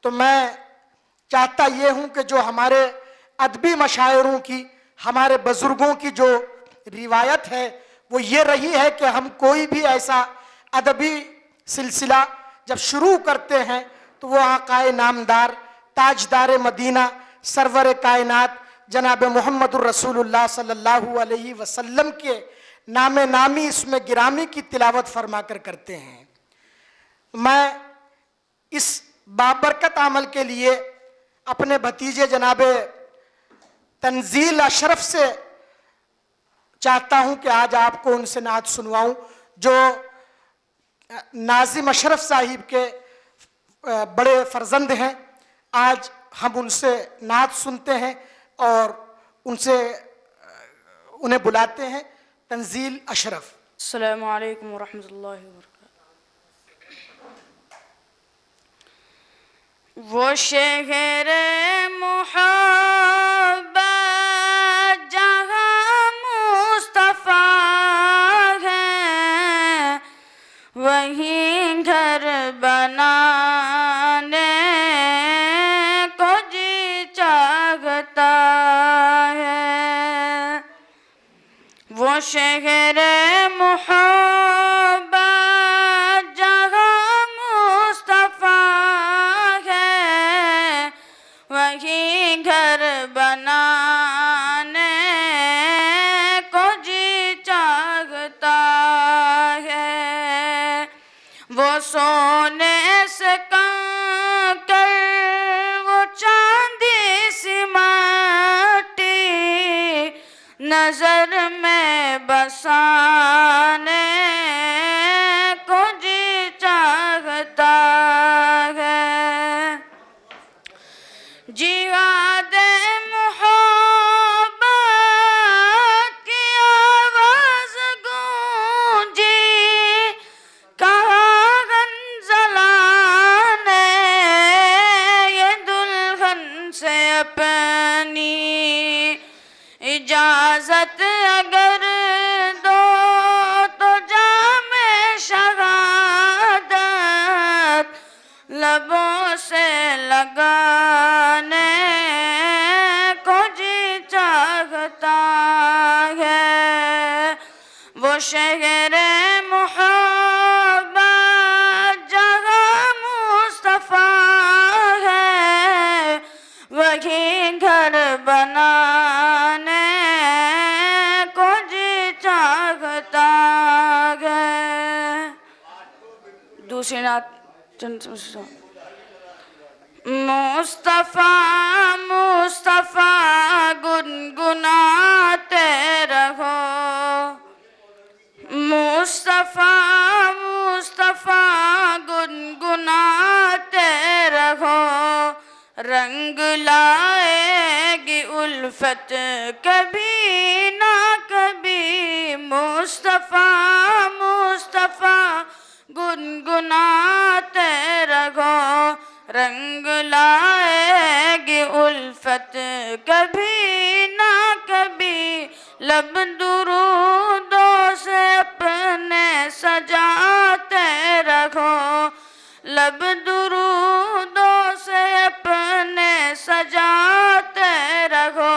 تو میں چاہتا یہ ہوں کہ جو ہمارے ادبی مشاعروں کی، ہمارے بزرگوں کی جو روایت ہے وہ یہ رہی ہے کہ ہم کوئی بھی ایسا ادبی سلسلہ جب شروع کرتے ہیں تو وہ آقائے نامدار، تاجدار مدینہ، سرور کائنات جناب محمد الرسول اللہ صلی اللہ علیہ وسلم کے نام نامی اس میں گرامی کی تلاوت فرما کر کرتے ہیں۔ میں اس بابرکت عمل کے لیے اپنے بھتیجے جناب تنزیل اشرف سے چاہتا ہوں کہ آج آپ کو ان سے نعت سنواؤں، جو ناظم اشرف صاحب کے بڑے فرزند ہیں۔ آج ہم ان سے نعت سنتے ہیں اور انہیں بلاتے ہیں۔ تنزیل اشرف۔ السلام علیکم ورحمۃ اللہ وبرکاتہ۔ وہ شہر محبت جہاں مصطفیٰ ہے، وہیں گھر بنانے کو جی چاہتا ہے۔ وہ شہر محبت جہاں مصطفیٰ ہے، وہیں گھر بنانے کو جی چاہتا ہے۔ وہ سونے سے کنکر، وہ چاندی سی مٹی، نظر میں بسانے کو جی چاہتا ہے۔ جہاد محبت کی آواز گونجی، کہا حنظلہ نے یہ دلہن سے اپنی اجازت اگر دو تو جام شہادت لبوں سے لگانے کو جی چاہتا ہے۔ وہ شہر محبت جہاں مصطفیٰ ہے، وہیں گھر بنانے کو جی چاہتا ہے۔ دوسری نعت مصطفیٰ مصطفیٰ گنگناتے رہو، مصطفیٰ مصطفیٰ گنگناتے رہو، رنگ لائے گی الفت کبھی نہ کبھی۔ مصطفیٰ مصطفیٰ گنگناتے رہو، رنگ لائے گی الفت کبھی نہ کبھی۔ لب درودوں سے اپنے سجاتے رہو، لب درودوں سے اپنے سجاتے رہو،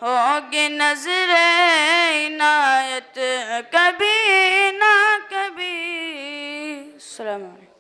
ہوگی نظر عنایت کبھی نہ کبھی۔ السلام علیکم۔